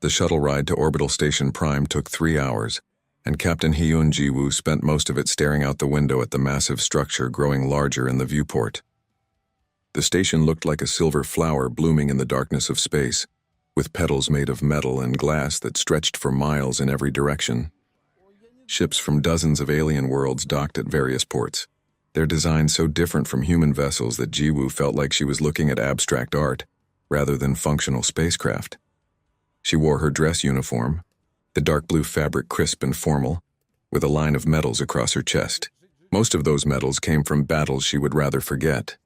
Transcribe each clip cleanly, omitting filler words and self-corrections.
The shuttle ride to Orbital Station Prime took 3 hours, and Captain Hyun Ji-woo spent most of it staring out the window at the massive structure growing larger in the viewport. The station looked like a silver flower blooming in the darkness of space, with petals made of metal and glass that stretched for miles in every direction. Ships from dozens of alien worlds docked at various ports, their design so different from human vessels that Ji-woo felt like she was looking at abstract art rather than functional spacecraft. She wore her dress uniform, the dark blue fabric crisp and formal, with a line of medals across her chest. Most of those medals came from battles she would rather forget.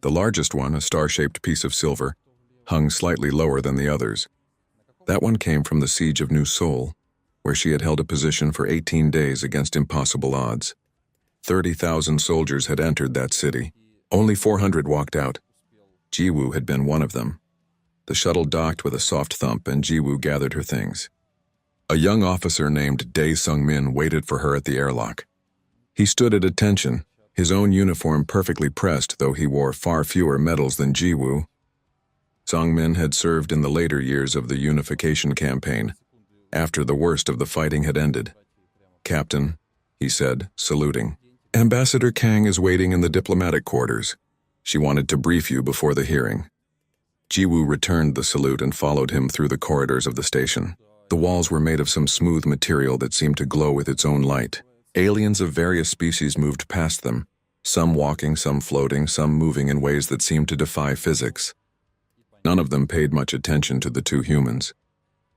The largest one, a star-shaped piece of silver, hung slightly lower than the others. That one came from the siege of New Seoul, where she had held a position for 18 days against impossible odds. 30,000 soldiers had entered that city. Only 400 walked out. Ji-woo had been one of them. The shuttle docked with a soft thump, and Ji-woo gathered her things. A young officer named Dae Sung-min waited for her at the airlock. He stood at attention, his own uniform perfectly pressed, though he wore far fewer medals than Ji-woo. Sung-min had served in the later years of the unification campaign, after the worst of the fighting had ended. "Captain," he said, saluting. "Ambassador Kang is waiting in the diplomatic quarters. She wanted to brief you before the hearing." Ji-woo returned the salute and followed him through the corridors of the station. The walls were made of some smooth material that seemed to glow with its own light. Aliens of various species moved past them, some walking, some floating, some moving in ways that seemed to defy physics. None of them paid much attention to the two humans.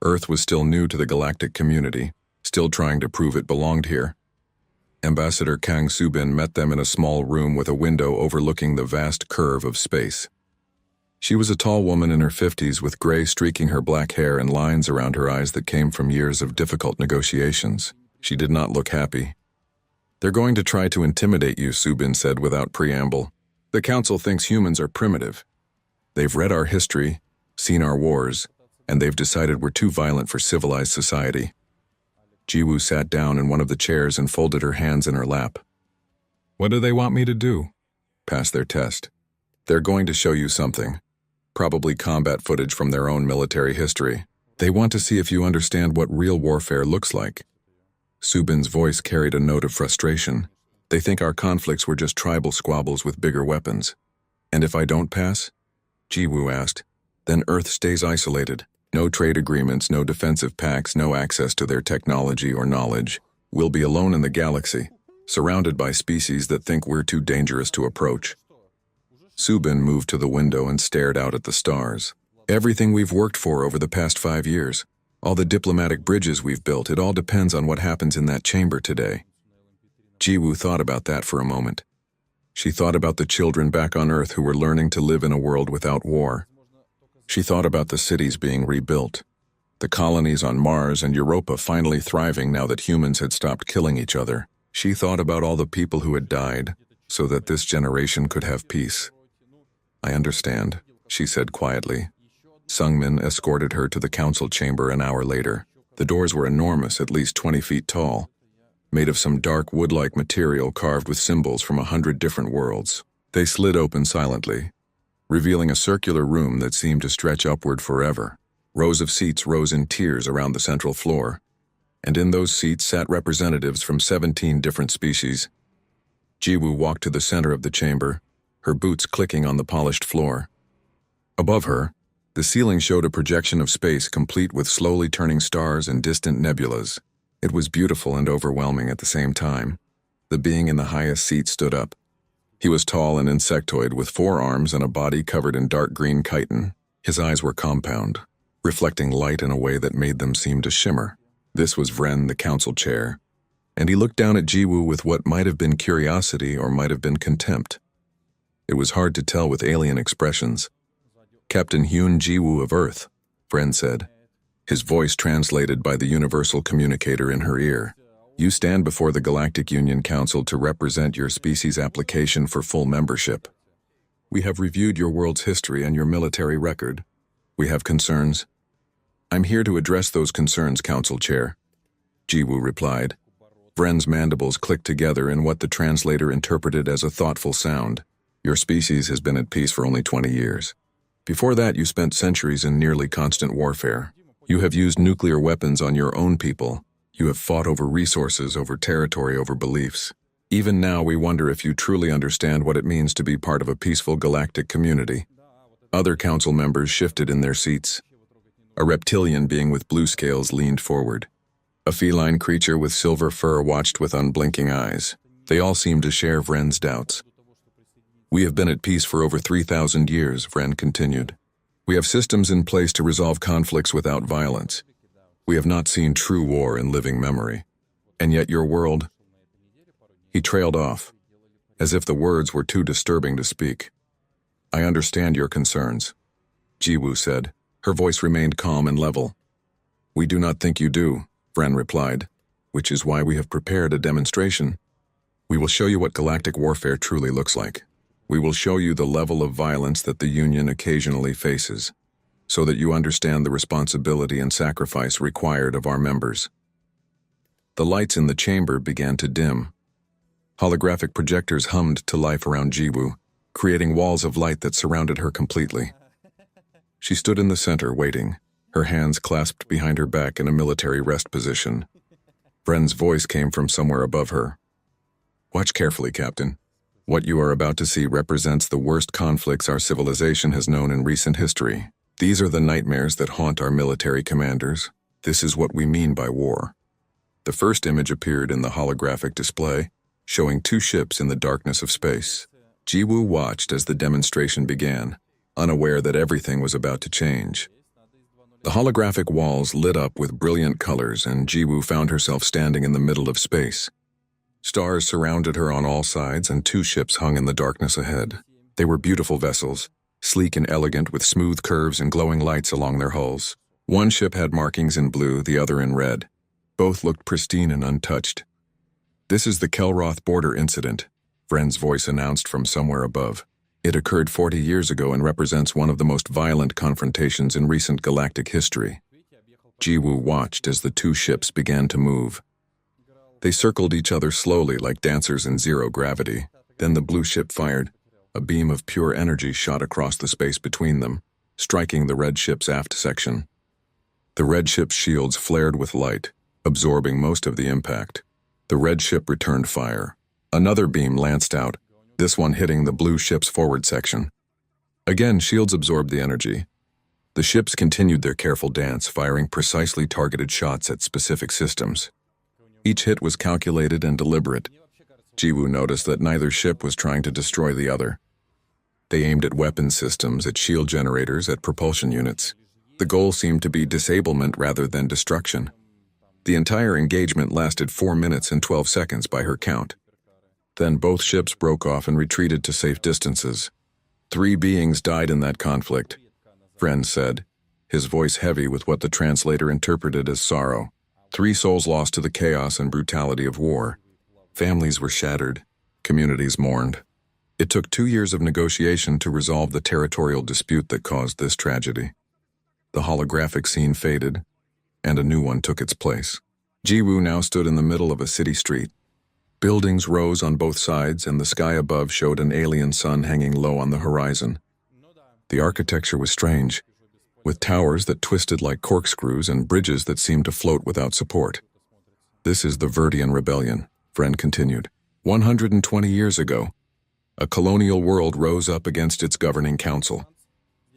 Earth was still new to the galactic community, still trying to prove it belonged here. Ambassador Kang Soo-bin met them in a small room with a window overlooking the vast curve of space. She was a tall woman in her 50s with gray streaking her black hair and lines around her eyes that came from years of difficult negotiations. She did not look happy. "They're going to try to intimidate you," Soo-bin said without preamble. "The Council thinks humans are primitive. They've read our history, seen our wars, and they've decided we're too violent for civilized society." Ji-woo sat down in one of the chairs and folded her hands in her lap. "What do they want me to do?" "Pass their test. They're going to show you something. Probably combat footage from their own military history. They want to see if you understand what real warfare looks like." Soo-bin's voice carried a note of frustration. "They think our conflicts were just tribal squabbles with bigger weapons. And if I don't pass?" Ji-woo asked. "Then Earth stays isolated. No trade agreements, no defensive pacts, no access to their technology or knowledge. We'll be alone in the galaxy, surrounded by species that think we're too dangerous to approach." Soo-bin moved to the window and stared out at the stars. "Everything we've worked for over the past 5 years, all the diplomatic bridges we've built, it all depends on what happens in that chamber today." Ji-woo thought about that for a moment. She thought about the children back on Earth who were learning to live in a world without war. She thought about the cities being rebuilt, the colonies on Mars and Europa finally thriving now that humans had stopped killing each other. She thought about all the people who had died so that this generation could have peace. "I understand," she said quietly. Sung-min escorted her to the council chamber an hour later. The doors were enormous, at least 20 feet tall, made of some dark wood-like material carved with symbols from 100 different worlds. They slid open silently, revealing a circular room that seemed to stretch upward forever. Rows of seats rose in tiers around the central floor, and in those seats sat representatives from 17 different species. Ji-woo walked to the center of the chamber, her boots clicking on the polished floor. Above her, the ceiling showed a projection of space complete with slowly turning stars and distant nebulas. It was beautiful and overwhelming at the same time. The being in the highest seat stood up. He was tall and insectoid with 4 arms and a body covered in dark green chitin. His eyes were compound, reflecting light in a way that made them seem to shimmer. This was Vren, the council chair, and he looked down at Ji-woo with what might have been curiosity or might have been contempt. It was hard to tell with alien expressions. "Captain Hyun Ji-woo of Earth," Vren said, his voice translated by the universal communicator in her ear. "You stand before the Galactic Union Council to represent your species' application for full membership. We have reviewed your world's history and your military record. We have concerns." "I'm here to address those concerns, Council Chair," Ji-woo replied. Vren's mandibles clicked together in what the translator interpreted as a thoughtful sound. "Your species has been at peace for only 20 years. Before that, you spent centuries in nearly constant warfare. You have used nuclear weapons on your own people. You have fought over resources, over territory, over beliefs. Even now, we wonder if you truly understand what it means to be part of a peaceful galactic community. Other council members shifted in their seats. A reptilian being with blue scales leaned forward. A feline creature with silver fur watched with unblinking eyes. They all seemed to share Vren's doubts. We have been at peace for over 3,000 years, Vren continued. We have systems in place to resolve conflicts without violence. We have not seen true war in living memory. And yet your world... He trailed off, as if the words were too disturbing to speak. I understand your concerns, Jiwoo said. Her voice remained calm and level. We do not think you do, Vren replied, which is why we have prepared a demonstration. We will show you what galactic warfare truly looks like. We will show you the level of violence that the Union occasionally faces, so that you understand the responsibility and sacrifice required of our members. The lights in the chamber began to dim. Holographic projectors hummed to life around Jiwoo, creating walls of light that surrounded her completely. She stood in the center, waiting, her hands clasped behind her back in a military rest position. Vren's voice came from somewhere above her. Watch carefully, Captain. What you are about to see represents the worst conflicts our civilization has known in recent history. These are the nightmares that haunt our military commanders. This is what we mean by war. The first image appeared in the holographic display, showing two ships in the darkness of space. Jiwoo watched as the demonstration began, unaware that everything was about to change. The holographic walls lit up with brilliant colors, and Jiwoo found herself standing in the middle of space. Stars surrounded her on all sides, and two ships hung in the darkness ahead. They were beautiful vessels, sleek and elegant with smooth curves and glowing lights along their hulls. One ship had markings in blue, the other in red. Both looked pristine and untouched. This is the Kelroth border incident, Vren's voice announced from somewhere above. It occurred 40 years ago and represents one of the most violent confrontations in recent galactic history. Jiwoo watched as the two ships began to move. They circled each other slowly like dancers in zero gravity. Then the blue ship fired. A beam of pure energy shot across the space between them, striking the red ship's aft section. The red ship's shields flared with light, absorbing most of the impact. The red ship returned fire. Another beam lanced out, this one hitting the blue ship's forward section. Again, shields absorbed the energy. The ships continued their careful dance, firing precisely targeted shots at specific systems. Each hit was calculated and deliberate. Jiwoo noticed that neither ship was trying to destroy the other. They aimed at weapon systems, at shield generators, at propulsion units. The goal seemed to be disablement rather than destruction. The entire engagement lasted 4 minutes and 12 seconds by her count. Then both ships broke off and retreated to safe distances. 3 beings died in that conflict, Vren said, his voice heavy with what the translator interpreted as sorrow. 3 souls lost to the chaos and brutality of war. Families were shattered. Communities mourned. It took 2 years of negotiation to resolve the territorial dispute that caused this tragedy. The holographic scene faded, and a new one took its place. Jiwoo now stood in the middle of a city street. Buildings rose on both sides, and the sky above showed an alien sun hanging low on the horizon. The architecture was strange, with towers that twisted like corkscrews and bridges that seemed to float without support. This is the Verdian Rebellion, Vren continued. 120 years ago, a colonial world rose up against its governing council.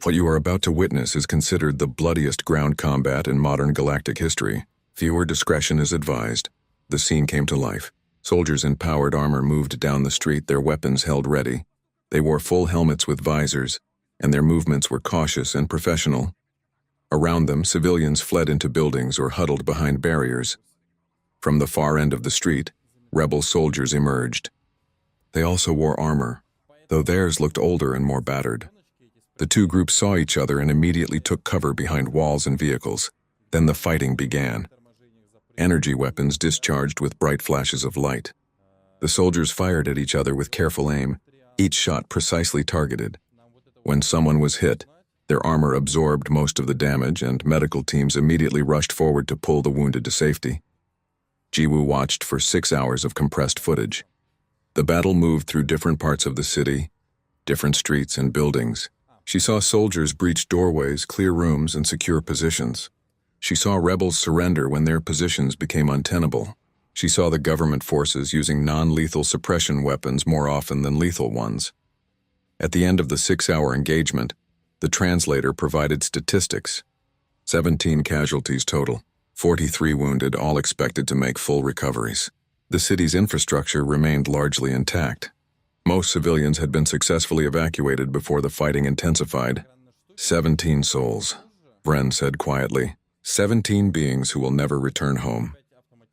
What you are about to witness is considered the bloodiest ground combat in modern galactic history. Viewer discretion is advised. The scene came to life. Soldiers in powered armor moved down the street, their weapons held ready. They wore full helmets with visors, and their movements were cautious and professional. Around them, civilians fled into buildings or huddled behind barriers. From the far end of the street, rebel soldiers emerged. They also wore armor, though theirs looked older and more battered. The two groups saw each other and immediately took cover behind walls and vehicles. Then the fighting began. Energy weapons discharged with bright flashes of light. The soldiers fired at each other with careful aim, each shot precisely targeted. When someone was hit, their armor absorbed most of the damage, and medical teams immediately rushed forward to pull the wounded to safety. Jiwoo watched for 6 hours of compressed footage. The battle moved through different parts of the city, different streets and buildings. She saw soldiers breach doorways, clear rooms, and secure positions. She saw rebels surrender when their positions became untenable. She saw the government forces using non-lethal suppression weapons more often than lethal ones. At the end of the 6-hour engagement, the translator provided statistics. 17 casualties total, 43 wounded, all expected to make full recoveries. The city's infrastructure remained largely intact. Most civilians had been successfully evacuated before the fighting intensified. 17 souls, Vren said quietly. 17 beings who will never return home.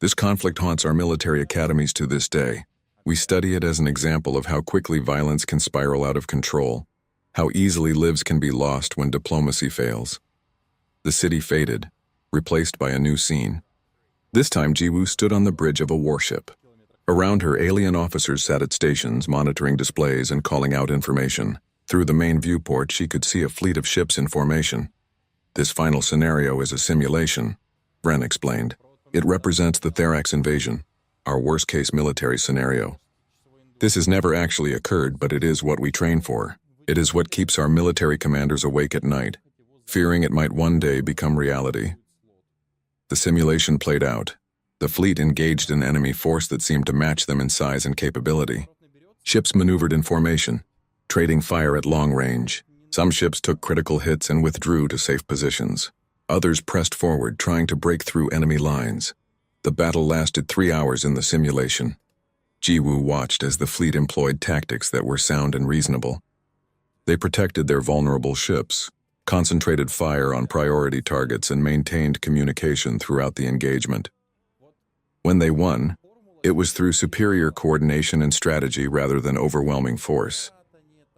This conflict haunts our military academies to this day. We study it as an example of how quickly violence can spiral out of control, how easily lives can be lost when diplomacy fails. The city faded, replaced by a new scene. This time Jiwoo stood on the bridge of a warship. Around her, alien officers sat at stations, monitoring displays and calling out information. Through the main viewport, she could see a fleet of ships in formation. This final scenario is a simulation, Vren explained. It represents the Therax invasion, our worst-case military scenario. This has never actually occurred, but it is what we train for. It is what keeps our military commanders awake at night, fearing it might one day become reality. The simulation played out. The fleet engaged an enemy force that seemed to match them in size and capability. Ships maneuvered in formation, trading fire at long range. Some ships took critical hits and withdrew to safe positions. Others pressed forward, trying to break through enemy lines. The battle lasted 3 hours in the simulation. Jiwoo watched as the fleet employed tactics that were sound and reasonable. They protected their vulnerable ships, concentrated fire on priority targets, and maintained communication throughout the engagement. When they won, it was through superior coordination and strategy rather than overwhelming force.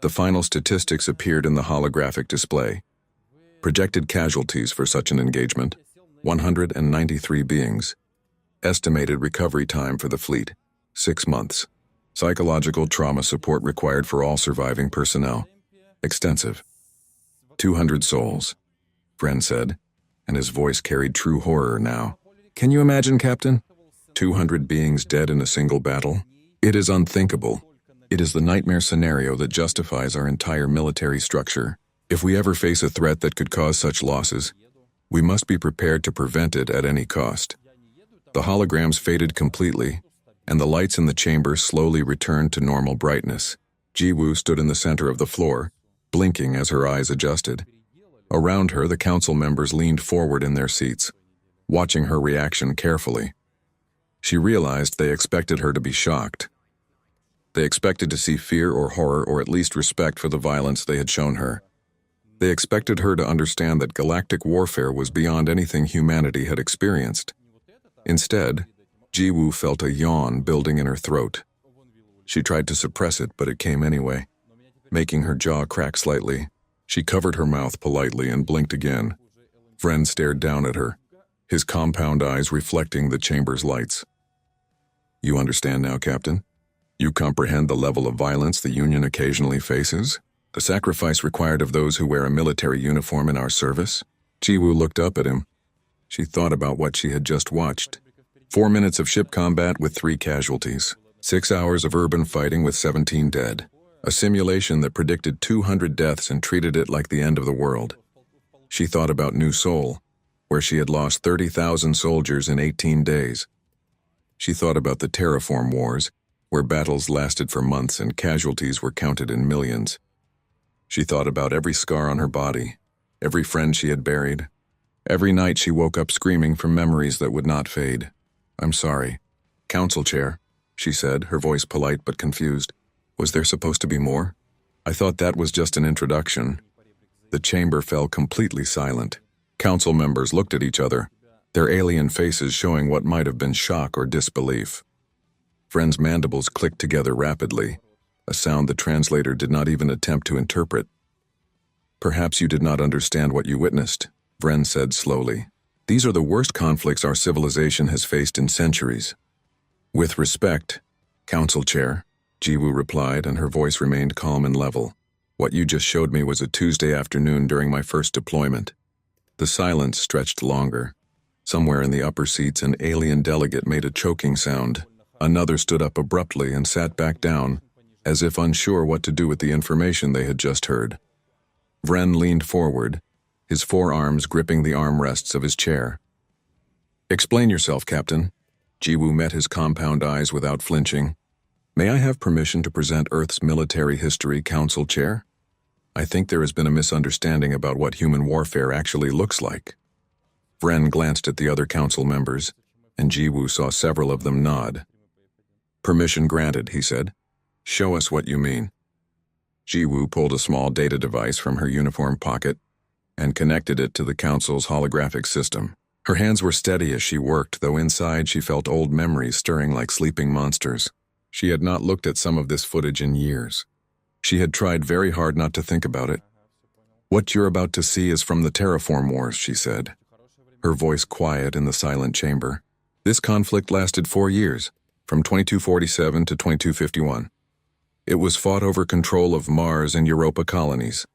The final statistics appeared in the holographic display. Projected casualties for such an engagement, 193 beings. Estimated recovery time for the fleet, 6 months. Psychological trauma support required for all surviving personnel. Extensive. 200 souls, Vren said, and his voice carried true horror now. Can you imagine, Captain? 200 beings dead in a single battle? It is unthinkable. It is the nightmare scenario that justifies our entire military structure. If we ever face a threat that could cause such losses, we must be prepared to prevent it at any cost. The holograms faded completely, and the lights in the chamber slowly returned to normal brightness. Jiwoo stood in the center of the floor, blinking as her eyes adjusted. Around her, the council members leaned forward in their seats, watching her reaction carefully. She realized they expected her to be shocked. They expected to see fear or horror, or at least respect for the violence they had shown her. They expected her to understand that galactic warfare was beyond anything humanity had experienced. Instead, Jiwoo felt a yawn building in her throat. She tried to suppress it, but it came anyway, making her jaw crack slightly. She covered her mouth politely and blinked again. Vren stared down at her, his compound eyes reflecting the chamber's lights. You understand now, Captain? You comprehend the level of violence the Union occasionally faces? The sacrifice required of those who wear a military uniform in our service? Jiwoo looked up at him. She thought about what she had just watched. 4 minutes of ship combat with 3 casualties. 6 hours of urban fighting with 17 dead. A simulation that predicted 200 deaths and treated it like the end of the world. She thought about New Seoul, where she had lost 30,000 soldiers in 18 days. She thought about the Terraform Wars, where battles lasted for months and casualties were counted in millions. She thought about every scar on her body, every friend she had buried. Every night she woke up screaming from memories that would not fade. I'm sorry. Council Chair, she said, her voice polite but confused. Was there supposed to be more? I thought that was just an introduction. The chamber fell completely silent. Council members looked at each other, their alien faces showing what might have been shock or disbelief. Vren's mandibles clicked together rapidly, a sound the translator did not even attempt to interpret. Perhaps you did not understand what you witnessed, Vren said slowly. These are the worst conflicts our civilization has faced in centuries. With respect, Council Chair, Jiwoo replied, and her voice remained calm and level. What you just showed me was a Tuesday afternoon during my first deployment. The silence stretched longer. Somewhere in the upper seats, an alien delegate made a choking sound. Another stood up abruptly and sat back down, as if unsure what to do with the information they had just heard. Vren leaned forward, his forearms gripping the armrests of his chair. "Explain yourself, Captain." Jiwoo met his compound eyes without flinching. "May I have permission to present Earth's Military History Council Chair? I think there has been a misunderstanding about what human warfare actually looks like." Vren glanced at the other council members, and Jiwoo saw several of them nod. "Permission granted," he said. "Show us what you mean." Jiwoo pulled a small data device from her uniform pocket and connected it to the council's holographic system. Her hands were steady as she worked, though inside she felt old memories stirring like sleeping monsters. She had not looked at some of this footage in years. She had tried very hard not to think about it. "What you're about to see is from the Terraform Wars," she said, her voice quiet in the silent chamber. "This conflict lasted 4 years, from 2247 to 2251. It was fought over control of Mars and Europa colonies.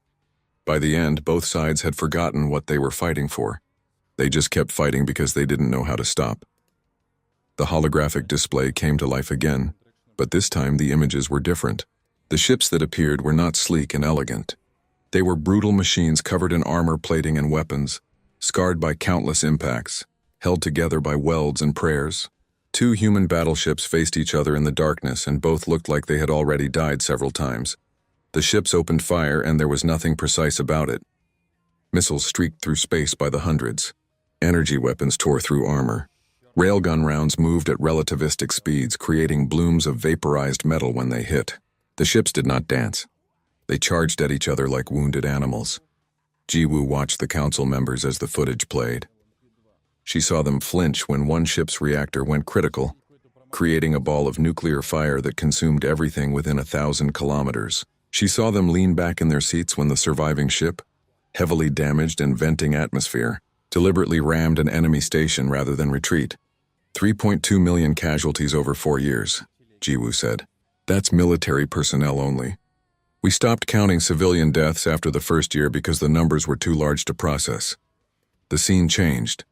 By the end, both sides had forgotten what they were fighting for. They just kept fighting because they didn't know how to stop." The holographic display came to life again, but this time the images were different. The ships that appeared were not sleek and elegant. They were brutal machines covered in armor plating and weapons, scarred by countless impacts, held together by welds and prayers. 2 human battleships faced each other in the darkness, and both looked like they had already died several times. The ships opened fire, and there was nothing precise about it. Missiles streaked through space by the hundreds. Energy weapons tore through armor. Railgun rounds moved at relativistic speeds, creating blooms of vaporized metal when they hit. The ships did not dance. They charged at each other like wounded animals. Jiwoo watched the council members as the footage played. She saw them flinch when one ship's reactor went critical, creating a ball of nuclear fire that consumed everything within 1,000 kilometers. She saw them lean back in their seats when the surviving ship, heavily damaged and venting atmosphere, deliberately rammed an enemy station rather than retreat. 3.2 million casualties over 4 years, Jiwoo said. "That's military personnel only. We stopped counting civilian deaths after the first year because the numbers were too large to process." The scene changed.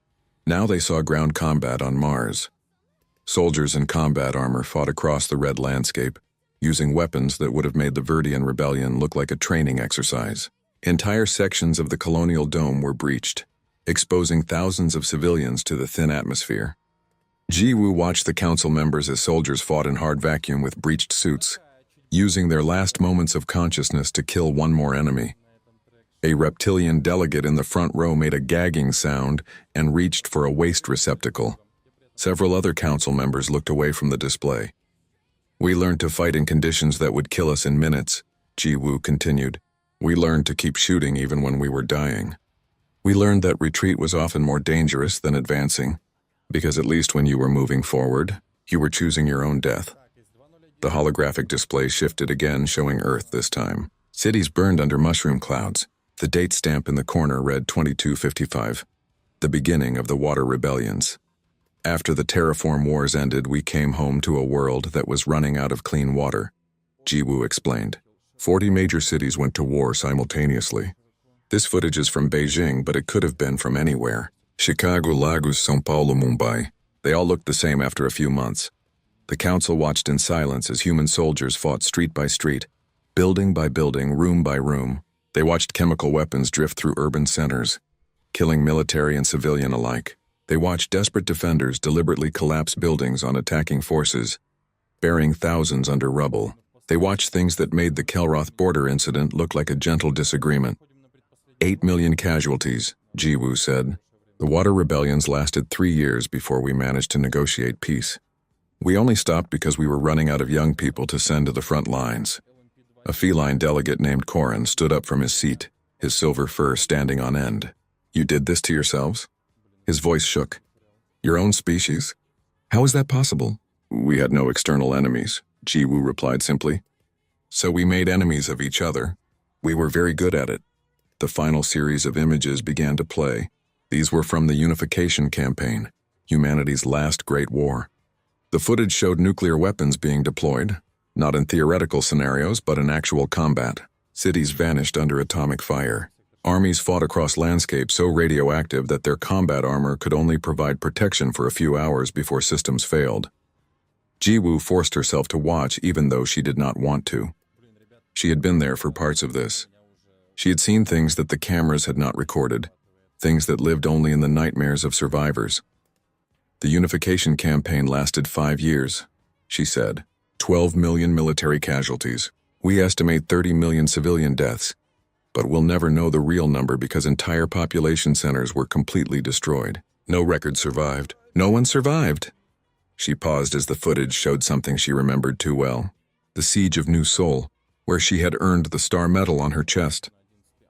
Now they saw ground combat on Mars. Soldiers in combat armor fought across the red landscape, using weapons that would have made the Verdian rebellion look like a training exercise. Entire sections of the colonial dome were breached, exposing thousands of civilians to the thin atmosphere. Jiwoo watched the council members as soldiers fought in hard vacuum with breached suits, using their last moments of consciousness to kill one more enemy. A reptilian delegate in the front row made a gagging sound and reached for a waste receptacle. Several other council members looked away from the display. "We learned to fight in conditions that would kill us in minutes," Jiwoo continued. "We learned to keep shooting even when we were dying. We learned that retreat was often more dangerous than advancing, because at least when you were moving forward, you were choosing your own death." The holographic display shifted again, showing Earth this time. Cities burned under mushroom clouds. The date stamp in the corner read 2255, the beginning of the water rebellions. "After the Terraform Wars ended, we came home to a world that was running out of clean water," Jiwoo explained. 40 major cities went to war simultaneously. This footage is from Beijing, but it could have been from anywhere. Chicago, Lagos, São Paulo, Mumbai. They all looked the same after a few months. The council watched in silence as human soldiers fought street by street, building by building, room by room. They watched chemical weapons drift through urban centers, killing military and civilian alike. They watched desperate defenders deliberately collapse buildings on attacking forces, burying thousands under rubble. They watched things that made the Kelroth border incident look like a gentle disagreement. 8 million casualties, Jiwoo said. The water rebellions lasted 3 years before we managed to negotiate peace. We only stopped because we were running out of young people to send to the front lines. A feline delegate named Corin stood up from his seat, his silver fur standing on end. "You did this to yourselves?" His voice shook. "Your own species? How is that possible?" "We had no external enemies," Jiwoo replied simply. "So we made enemies of each other. We were very good at it." The final series of images began to play. These were from the Unification Campaign, humanity's last great war. The footage showed nuclear weapons being deployed, not in theoretical scenarios, but in actual combat. Cities vanished under atomic fire. Armies fought across landscapes so radioactive that their combat armor could only provide protection for a few hours before systems failed. Jiwoo forced herself to watch even though she did not want to. She had been there for parts of this. She had seen things that the cameras had not recorded, things that lived only in the nightmares of survivors. The unification campaign lasted 5 years, she said. 12 million military casualties. We estimate 30 million civilian deaths, but we'll never know the real number because entire population centers were completely destroyed. No record survived. No one survived. She paused as the footage showed something she remembered too well. The siege of New Seoul, where she had earned the Star Medal on her chest.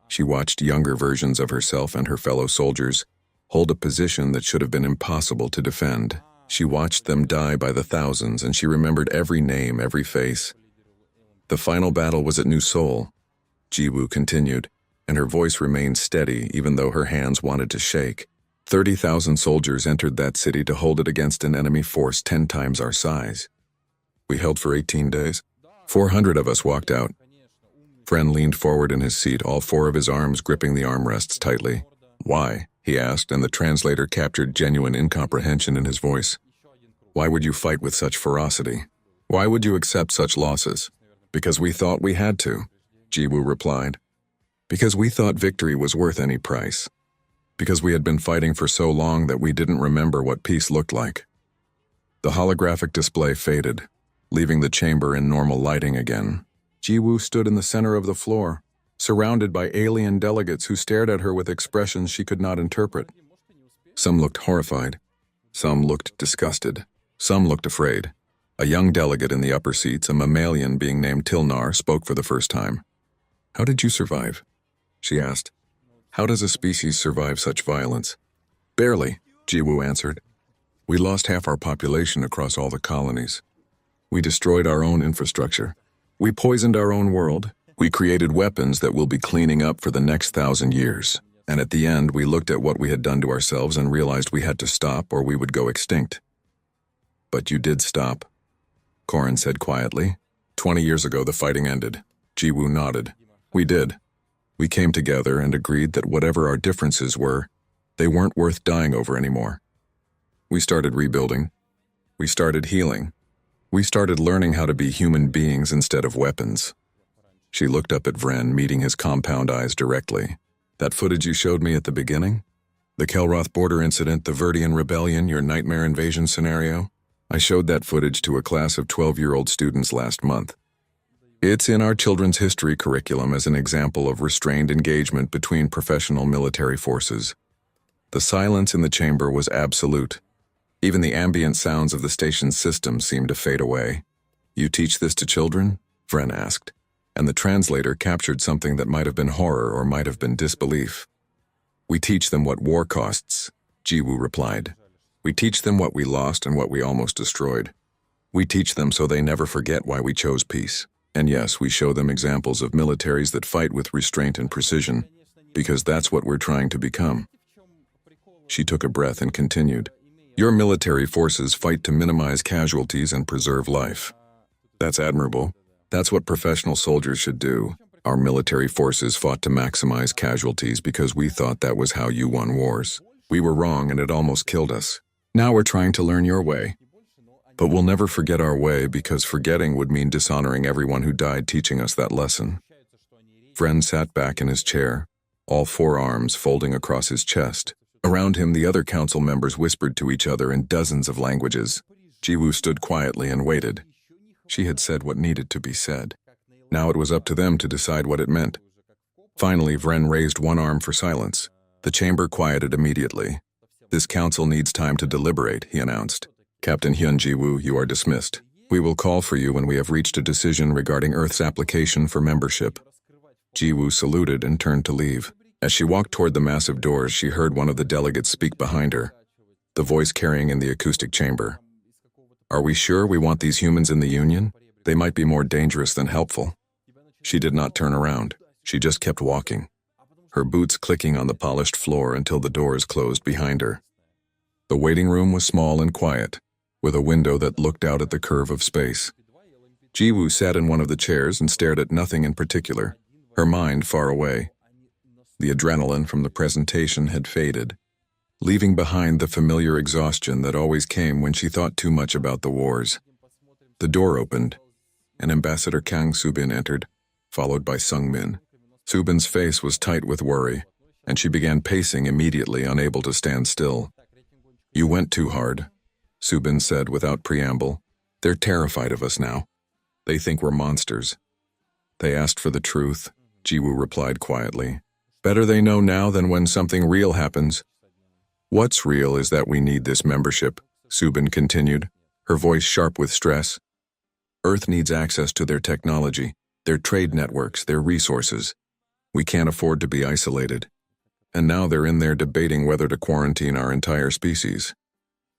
She watched younger versions of herself and her fellow soldiers hold a position that should have been impossible to defend. She watched them die by the thousands, and she remembered every name, every face. The final battle was at New Seoul, Jiwoo continued, and her voice remained steady even though her hands wanted to shake. 30,000 soldiers entered that city to hold it against an enemy force 10 times our size. We held for 18 days. 400 of us walked out. Fren leaned forward in his seat, all 4 of his arms gripping the armrests tightly. Why? He asked, and the translator captured genuine incomprehension in his voice. Why would you fight with such ferocity? Why would you accept such losses? Because we thought we had to, Jiwoo replied. Because we thought victory was worth any price. Because we had been fighting for so long that we didn't remember what peace looked like. The holographic display faded, leaving the chamber in normal lighting again. Jiwoo stood in the center of the floor, surrounded by alien delegates who stared at her with expressions she could not interpret. Some looked horrified. Some looked disgusted. Some looked afraid. A young delegate in the upper seats, a mammalian being named Tilnar, spoke for the first time. How did you survive? She asked. How does a species survive such violence? Barely, Jiwoo answered. We lost half our population across all the colonies. We destroyed our own infrastructure. We poisoned our own world. We created weapons that we'll be cleaning up for the next 1,000 years. And at the end, we looked at what we had done to ourselves and realized we had to stop or we would go extinct. But you did stop, Korin said quietly. 20 years ago, the fighting ended. Jiwoo nodded. We did. We came together and agreed that whatever our differences were, they weren't worth dying over anymore. We started rebuilding. We started healing. We started learning how to be human beings instead of weapons. She looked up at Vren, meeting his compound eyes directly. That footage you showed me at the beginning? The Kelroth border incident, the Verdian rebellion, your nightmare invasion scenario? I showed that footage to a class of 12-year-old students last month. It's in our children's history curriculum as an example of restrained engagement between professional military forces. The silence in the chamber was absolute. Even the ambient sounds of the station's system seemed to fade away. You teach this to children? Vren asked, and the translator captured something that might have been horror or might have been disbelief. We teach them what war costs, Jiwoo replied. We teach them what we lost and what we almost destroyed. We teach them so they never forget why we chose peace. And yes, we show them examples of militaries that fight with restraint and precision, because that's what we're trying to become. She took a breath and continued. Your military forces fight to minimize casualties and preserve life. That's admirable. That's what professional soldiers should do. Our military forces fought to maximize casualties because we thought that was how you won wars. We were wrong and it almost killed us. Now we're trying to learn your way. But we'll never forget our way because forgetting would mean dishonoring everyone who died teaching us that lesson. Vren sat back in his chair, all 4 arms folding across his chest. Around him, the other council members whispered to each other in dozens of languages. Jiwoo stood quietly and waited. She had said what needed to be said. Now it was up to them to decide what it meant. Finally, Vren raised one arm for silence. The chamber quieted immediately. This council needs time to deliberate, he announced. Captain Hyun Jiwoo, you are dismissed. We will call for you when we have reached a decision regarding Earth's application for membership. Jiwoo saluted and turned to leave. As she walked toward the massive doors, she heard one of the delegates speak behind her, the voice carrying in the acoustic chamber. Are we sure we want these humans in the Union? They might be more dangerous than helpful. She did not turn around. She just kept walking, her boots clicking on the polished floor until the doors closed behind her. The waiting room was small and quiet, with a window that looked out at the curve of space. Jiwoo sat in one of the chairs and stared at nothing in particular, her mind far away. The adrenaline from the presentation had faded, leaving behind the familiar exhaustion that always came when she thought too much about the wars. The door opened, and Ambassador Kang Subin entered, followed by Sung Min. Subin's face was tight with worry, and she began pacing immediately, unable to stand still. "You went too hard," Subin said without preamble. "They're terrified of us now. They think we're monsters." "They asked for the truth," Jiwoo replied quietly. "Better they know now than when something real happens." "What's real is that we need this membership," Subin continued, her voice sharp with stress. "Earth needs access to their technology, their trade networks, their resources. We can't afford to be isolated. And now they're in there debating whether to quarantine our entire species."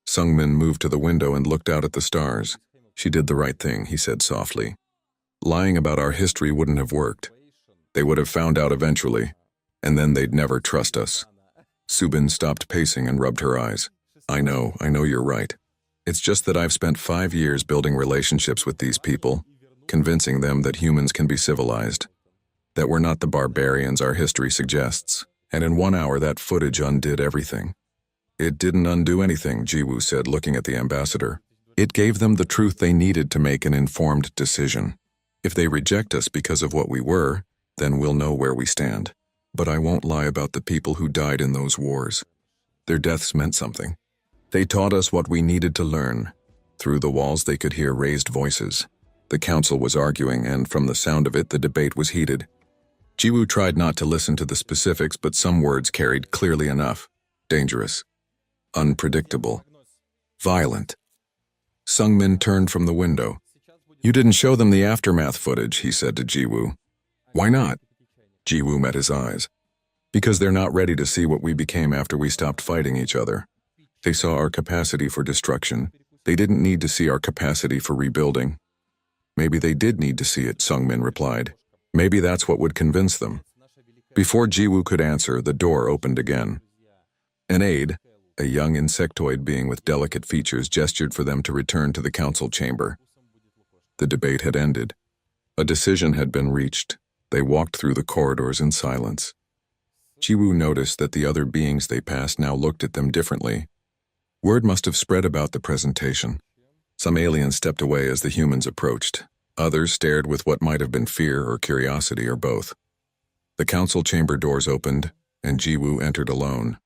Sungmin moved to the window and looked out at the stars. "She did the right thing," he said softly. "Lying about our history wouldn't have worked. They would have found out eventually, and then they'd never trust us." Subin stopped pacing and rubbed her eyes. I know you're right. It's just that I've spent 5 years building relationships with these people, convincing them that humans can be civilized, that we're not the barbarians our history suggests. And in 1 hour that footage undid everything." "It didn't undo anything," Jiwoo said, looking at the ambassador. "It gave them the truth they needed to make an informed decision. If they reject us because of what we were, then we'll know where we stand. But I won't lie about the people who died in those wars. Their deaths meant something. They taught us what we needed to learn." Through the walls they could hear raised voices. The council was arguing, and from the sound of it, the debate was heated. Jiwoo tried not to listen to the specifics, but some words carried clearly enough. Dangerous. Unpredictable. Violent. Sungmin turned from the window. "You didn't show them the aftermath footage," he said to Jiwoo. "Why not?" Jiwoo met his eyes. "Because they're not ready to see what we became after we stopped fighting each other. They saw our capacity for destruction. They didn't need to see our capacity for rebuilding." "Maybe they did need to see it," Sungmin replied. "Maybe that's what would convince them." Before Jiwoo could answer, the door opened again. An aide, a young insectoid being with delicate features, gestured for them to return to the council chamber. The debate had ended. A decision had been reached. They walked through the corridors in silence. Jiwoo noticed that the other beings they passed now looked at them differently. Word must have spread about the presentation. Some aliens stepped away as the humans approached. Others stared with what might have been fear or curiosity or both. The council chamber doors opened, and Jiwoo entered alone.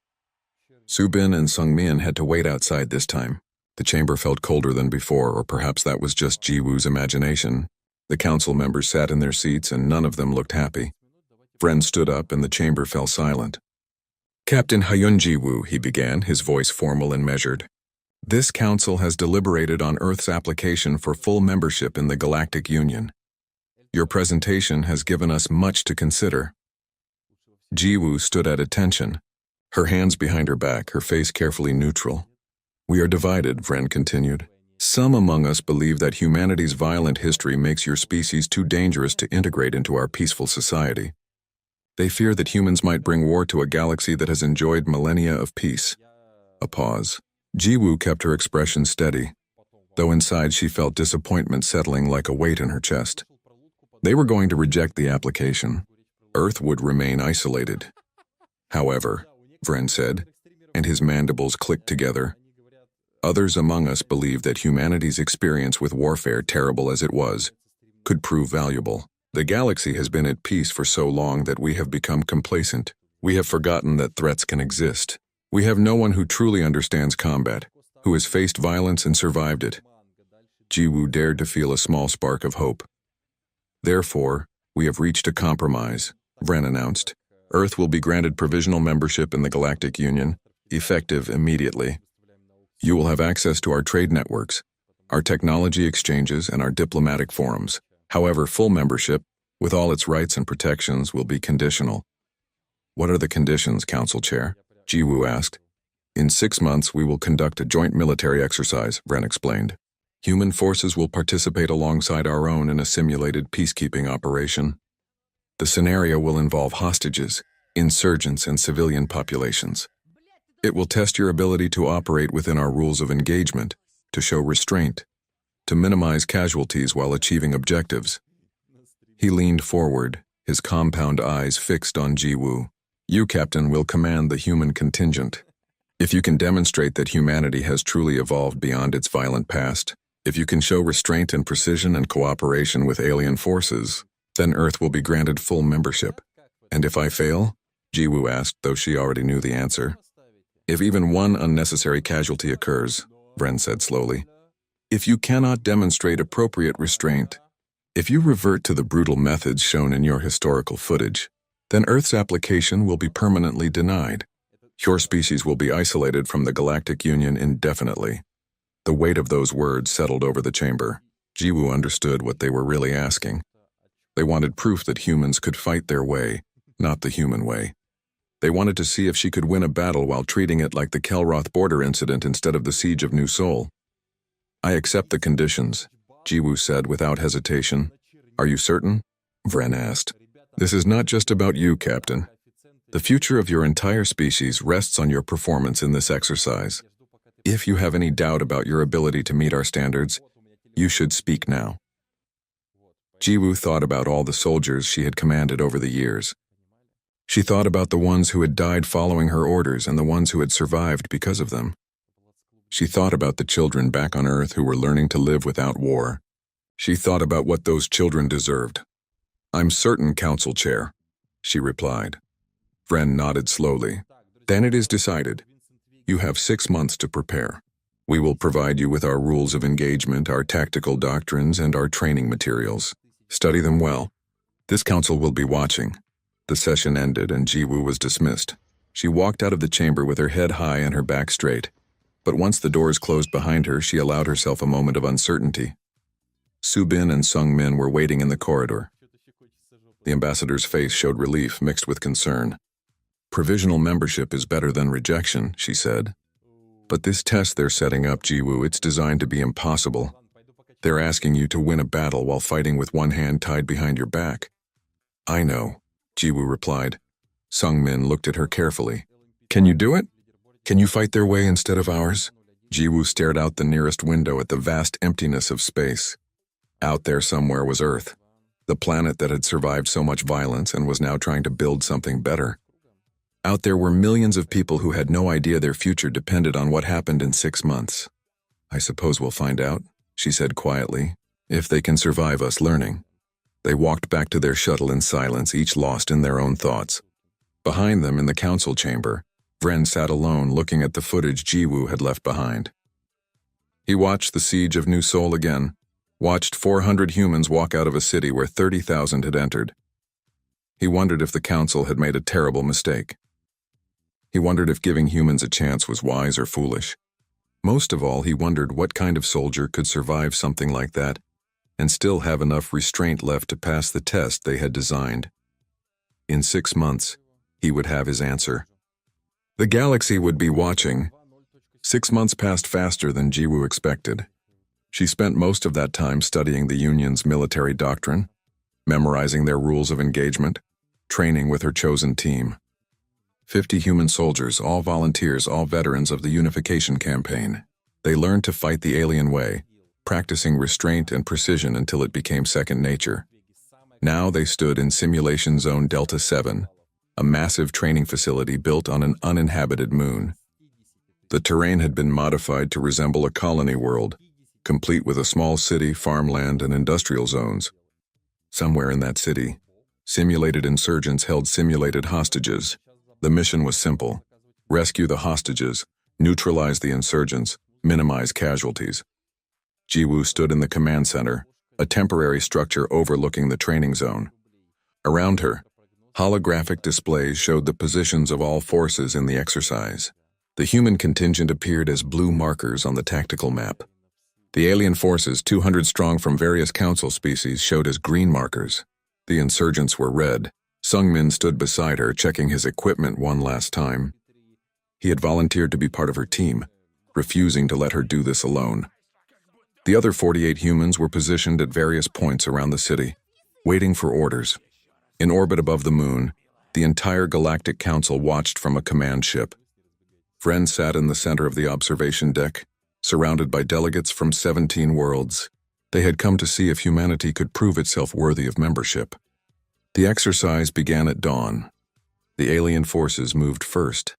Subin and Sungmin had to wait outside this time. The chamber felt colder than before, or perhaps that was just Jiwoo's imagination. The council members sat in their seats, and none of them looked happy. Friend stood up, and the chamber fell silent. "Captain Hyun Jiwoo," he began, his voice formal and measured. "This council has deliberated on Earth's application for full membership in the Galactic Union. Your presentation has given us much to consider." Jiwoo stood at attention, her hands behind her back, her face carefully neutral. "We are divided," Vren continued. "Some among us believe that humanity's violent history makes your species too dangerous to integrate into our peaceful society. They fear that humans might bring war to a galaxy that has enjoyed millennia of peace." A pause. Jiwoo kept her expression steady, though inside she felt disappointment settling like a weight in her chest. They were going to reject the application. Earth would remain isolated. "However," Vren said, and his mandibles clicked together, "others among us believe that humanity's experience with warfare, terrible as it was, could prove valuable. The galaxy has been at peace for so long that we have become complacent. We have forgotten that threats can exist. We have no one who truly understands combat, who has faced violence and survived it." Jiwoo dared to feel a small spark of hope. "Therefore, we have reached a compromise," Vren announced. "Earth will be granted provisional membership in the Galactic Union, effective immediately. You will have access to our trade networks, our technology exchanges, and our diplomatic forums. However, full membership, with all its rights and protections, will be conditional." "What are the conditions, Council Chair?" Jiwoo asked. "In 6 months, we will conduct a joint military exercise," Vren explained. "Human forces will participate alongside our own in a simulated peacekeeping operation. The scenario will involve hostages, insurgents, and civilian populations. It will test your ability to operate within our rules of engagement, to show restraint, to minimize casualties while achieving objectives." He leaned forward, his compound eyes fixed on Jiwoo. "You, Captain, will command the human contingent. If you can demonstrate that humanity has truly evolved beyond its violent past, if you can show restraint and precision and cooperation with alien forces, then Earth will be granted full membership. And if I fail? Jiwoo asked, though she already knew the answer. If even one unnecessary casualty occurs, Vren said slowly. If you cannot demonstrate appropriate restraint, if you revert to the brutal methods shown in your historical footage, then Earth's application will be permanently denied. Your species will be isolated from the Galactic Union indefinitely. The weight of those words settled over the chamber. Jiwoo understood what they were really asking. They wanted proof that humans could fight their way, not the human way. They wanted to see if she could win a battle while treating it like the Kelroth border incident instead of the siege of New Seoul. I accept the conditions, Jiwoo said without hesitation. Are you certain? Vren asked. This is not just about you, Captain. The future of your entire species rests on your performance in this exercise. If you have any doubt about your ability to meet our standards, you should speak now. Jiwoo thought about all the soldiers she had commanded over the years. She thought about the ones who had died following her orders and the ones who had survived because of them. She thought about the children back on Earth who were learning to live without war. She thought about what those children deserved. I'm certain, Council Chair, she replied. Vren nodded slowly. Then it is decided. You have 6 months to prepare. We will provide you with our rules of engagement, our tactical doctrines, and our training materials. Study them well. This council will be watching. The session ended and Jiwoo was dismissed. She walked out of the chamber with her head high and her back straight. But once the doors closed behind her, she allowed herself a moment of uncertainty. Subin and Sungmin were waiting in the corridor. The ambassador's face showed relief mixed with concern. Provisional membership is better than rejection, she said. But this test they're setting up, Jiwoo, it's designed to be impossible. They're asking you to win a battle while fighting with one hand tied behind your back. I know, Jiwoo replied. Sungmin looked at her carefully. Can you do it? Can you fight their way instead of ours? Jiwoo stared out the nearest window at the vast emptiness of space. Out there somewhere was Earth, the planet that had survived so much violence and was now trying to build something better. Out there were millions of people who had no idea their future depended on what happened in 6 months. I suppose we'll find out, she said quietly, if they can survive us learning. They walked back to their shuttle in silence, each lost in their own thoughts. Behind them in the council chamber, Vren sat alone looking at the footage Jiwoo had left behind. He watched the siege of New Seoul again, watched 400 humans walk out of a city where 30,000 had entered. He wondered if the council had made a terrible mistake. He wondered if giving humans a chance was wise or foolish. Most of all, he wondered what kind of soldier could survive something like that and still have enough restraint left to pass the test they had designed. In 6 months, he would have his answer. The galaxy would be watching. 6 months passed faster than Jiwoo expected. She spent most of that time studying the Union's military doctrine, memorizing their rules of engagement, training with her chosen team. 50 human soldiers, all volunteers, all veterans of the unification campaign. They learned to fight the alien way, practicing restraint and precision until it became second nature. Now they stood in Simulation Zone Delta 7, a massive training facility built on an uninhabited moon. The terrain had been modified to resemble a colony world, complete with a small city, farmland, and industrial zones. Somewhere in that city, simulated insurgents held simulated hostages. The mission was simple: rescue the hostages, neutralize the insurgents, minimize casualties. Jiwoo stood in the command center, a temporary structure overlooking the training zone. Around her, holographic displays showed the positions of all forces in the exercise. The human contingent appeared as blue markers on the tactical map. The alien forces, 200 strong from various council species, showed as green markers. The insurgents were red. Sungmin stood beside her, checking his equipment one last time. He had volunteered to be part of her team, refusing to let her do this alone. The other 48 humans were positioned at various points around the city, waiting for orders. In orbit above the moon, the entire Galactic Council watched from a command ship. Vren sat in the center of the observation deck, surrounded by delegates from 17 worlds. They had come to see if humanity could prove itself worthy of membership. The exercise began at dawn. The alien forces moved first,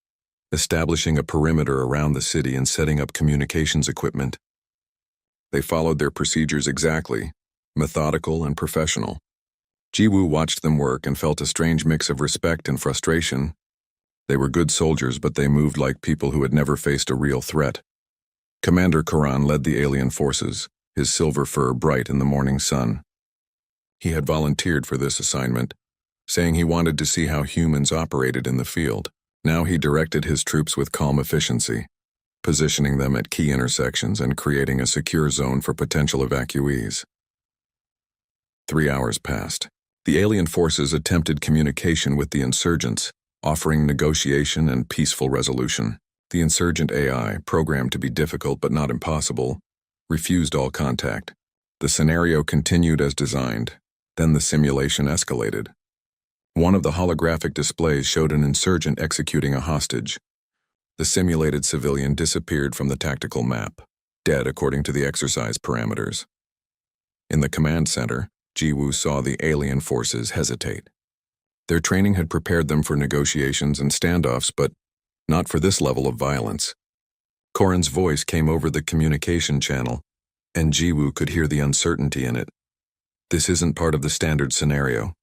establishing a perimeter around the city and setting up communications equipment. They followed their procedures exactly, methodical and professional. Jiwoo watched them work and felt a strange mix of respect and frustration. They were good soldiers, but they moved like people who had never faced a real threat. Commander Koran led the alien forces, his silver fur bright in the morning sun. He had volunteered for this assignment, saying he wanted to see how humans operated in the field. Now he directed his troops with calm efficiency, positioning them at key intersections and creating a secure zone for potential evacuees. 3 hours passed. The alien forces attempted communication with the insurgents, offering negotiation and peaceful resolution. The insurgent AI, programmed to be difficult but not impossible, refused all contact. The scenario continued as designed. Then the simulation escalated. One of the holographic displays showed an insurgent executing a hostage. The simulated civilian disappeared from the tactical map, dead according to the exercise parameters. In the command center, Jiwoo saw the alien forces hesitate. Their training had prepared them for negotiations and standoffs, but not for this level of violence. Koran's voice came over the communication channel, and Jiwoo could hear the uncertainty in it. "This isn't part of the standard scenario,"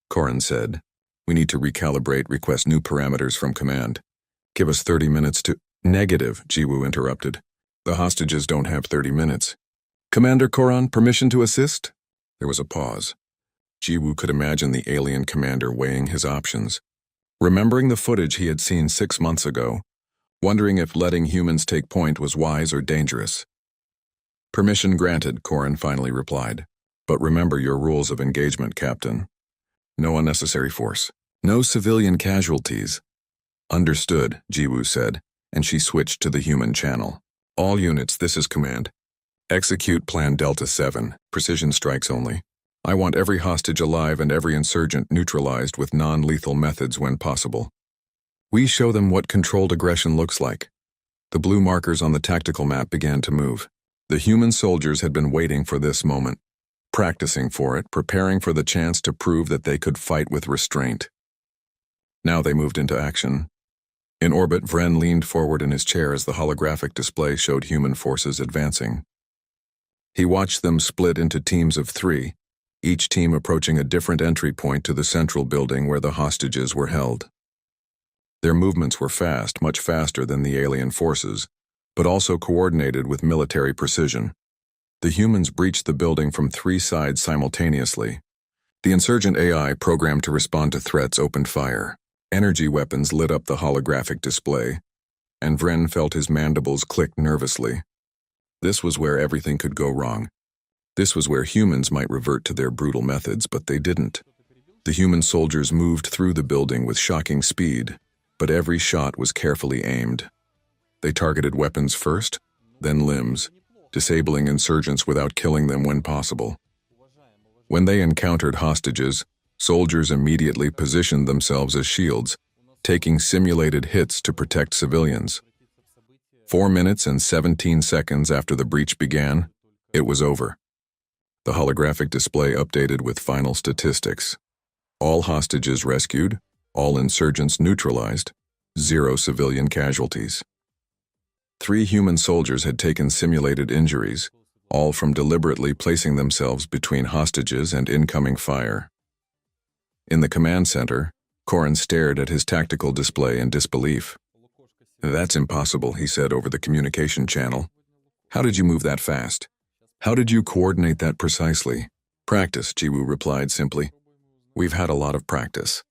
Koran said. "We need to recalibrate, request new parameters from command. Give us 30 minutes to—" "Negative," Jiwoo interrupted. "The hostages don't have 30 minutes. Commander Koran, permission to assist?" There was a pause. Jiwoo could imagine the alien commander weighing his options, remembering the footage he had seen 6 months ago, wondering if letting humans take point was wise or dangerous. "Permission granted," Koran finally replied. "But remember your rules of engagement, Captain. No unnecessary force. No civilian casualties." "Understood," Jiwoo said, and she switched to the human channel. "All units, this is command. Execute Plan Delta 7, precision strikes only. I want every hostage alive and every insurgent neutralized with non-lethal methods when possible. We show them what controlled aggression looks like." The blue markers on the tactical map began to move. The human soldiers had been waiting for this moment, practicing for it, preparing for the chance to prove that they could fight with restraint. Now they moved into action. In orbit, Vren leaned forward in his chair as the holographic display showed human forces advancing. He watched them split into teams of 3, each team approaching a different entry point to the central building where the hostages were held. Their movements were fast, much faster than the alien forces, but also coordinated with military precision. The humans breached the building from 3 sides simultaneously. The insurgent AI, programmed to respond to threats, opened fire. Energy weapons lit up the holographic display, and Vren felt his mandibles click nervously. This was where everything could go wrong. This was where humans might revert to their brutal methods, but they didn't. The human soldiers moved through the building with shocking speed, but every shot was carefully aimed. They targeted weapons first, then limbs, disabling insurgents without killing them when possible. When they encountered hostages, soldiers immediately positioned themselves as shields, taking simulated hits to protect civilians. 4 minutes and 17 seconds after the breach began, it was over. The holographic display updated with final statistics. All hostages rescued, all insurgents neutralized, 0 civilian casualties. 3 human soldiers had taken simulated injuries, all from deliberately placing themselves between hostages and incoming fire. In the command center, Koran stared at his tactical display in disbelief. "That's impossible," he said over the communication channel. "How did you move that fast? How did you coordinate that precisely?" "Practice," Jiwoo replied simply. "We've had a lot of practice."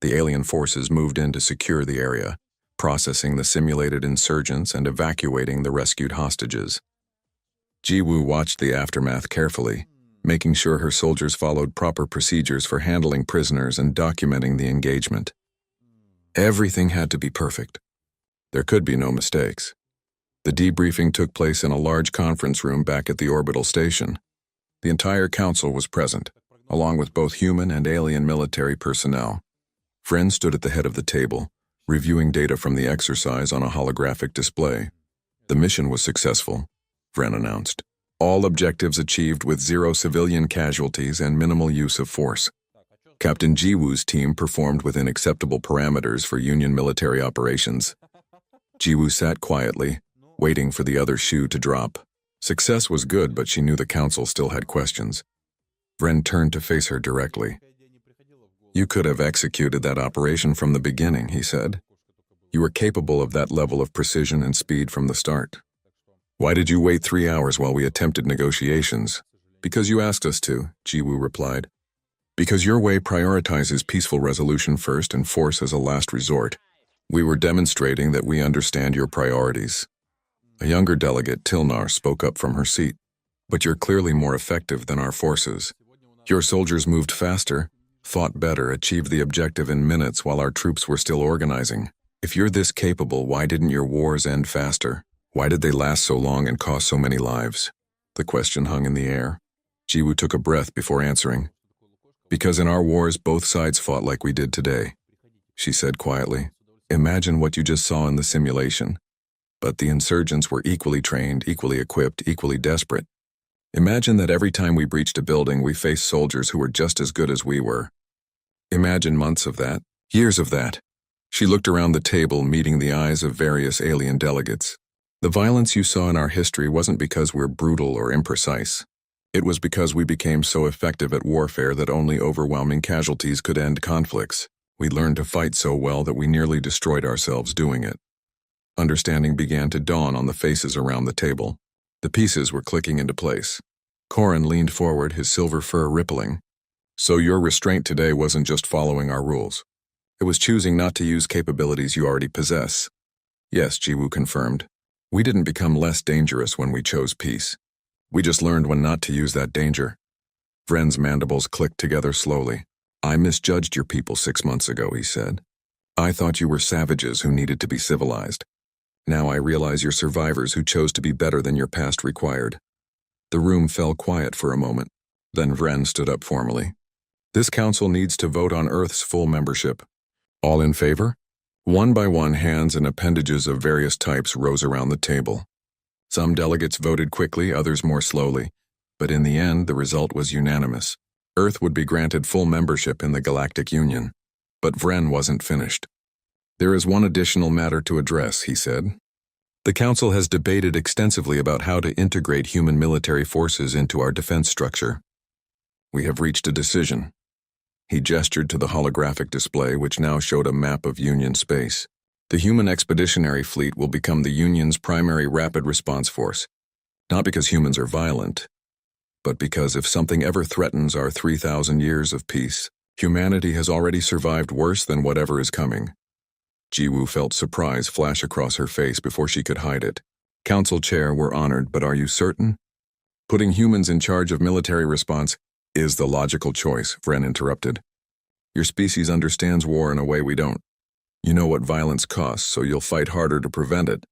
The alien forces moved in to secure the area, processing the simulated insurgents and evacuating the rescued hostages. Jiwoo watched the aftermath carefully, making sure her soldiers followed proper procedures for handling prisoners and documenting the engagement. Everything had to be perfect. There could be no mistakes. The debriefing took place in a large conference room back at the orbital station. The entire council was present, along with both human and alien military personnel. Vren stood at the head of the table, reviewing data from the exercise on a holographic display. "The mission was successful," Vren announced. "All objectives achieved with 0 civilian casualties and minimal use of force. Captain Jiwoo's team performed within acceptable parameters for Union military operations." Jiwoo sat quietly, waiting for the other shoe to drop. Success was good, but she knew the council still had questions. Vren turned to face her directly. You could have executed that operation from the beginning, he said. You were capable of that level of precision and speed from the start. Why did you wait 3 hours while we attempted negotiations? Because you asked us to, Jiwoo replied. Because your way prioritizes peaceful resolution first and force as a last resort. We were demonstrating that we understand your priorities. A younger delegate, Tilnar, spoke up from her seat. But you're clearly more effective than our forces. Your soldiers moved faster, fought better, achieved the objective in minutes while our troops were still organizing. If you're this capable, why didn't your wars end faster? Why did they last so long and cost so many lives? The question hung in the air. Jiwoo took a breath before answering. Because in our wars, both sides fought like we did today, she said quietly. Imagine what you just saw in the simulation. But the insurgents were equally trained, equally equipped, equally desperate. Imagine that every time we breached a building, we faced soldiers who were just as good as we were. Imagine months of that, years of that. She looked around the table, meeting the eyes of various alien delegates. The violence you saw in our history wasn't because we're brutal or imprecise. It was because we became so effective at warfare that only overwhelming casualties could end conflicts. We learned to fight so well that we nearly destroyed ourselves doing it. Understanding began to dawn on the faces around the table. The pieces were clicking into place. Corin leaned forward, his silver fur rippling. So your restraint today wasn't just following our rules. It was choosing not to use capabilities you already possess. Yes, Jiwoo confirmed. We didn't become less dangerous when we chose peace. We just learned when not to use that danger. Vren's mandibles clicked together slowly. I misjudged your people 6 months ago, he said. I thought you were savages who needed to be civilized. Now I realize you're survivors who chose to be better than your past required. The room fell quiet for a moment. Then Vren stood up formally. This council needs to vote on Earth's full membership. All in favor? One by one, hands and appendages of various types rose around the table. Some delegates voted quickly, others more slowly. But in the end, the result was unanimous. Earth would be granted full membership in the Galactic Union. But Vren wasn't finished. There is one additional matter to address, he said. The Council has debated extensively about how to integrate human military forces into our defense structure. We have reached a decision. He gestured to the holographic display, which now showed a map of Union space. The human expeditionary fleet will become the Union's primary rapid response force, not because humans are violent, but because if something ever threatens our 3,000 years of peace, humanity has already survived worse than whatever is coming. Jiwoo felt surprise flash across her face before she could hide it. Council Chair, we're honored, but are you certain? Putting humans in charge of military response is the logical choice, Vren interrupted. Your species understands war in a way we don't. You know what violence costs, so you'll fight harder to prevent it.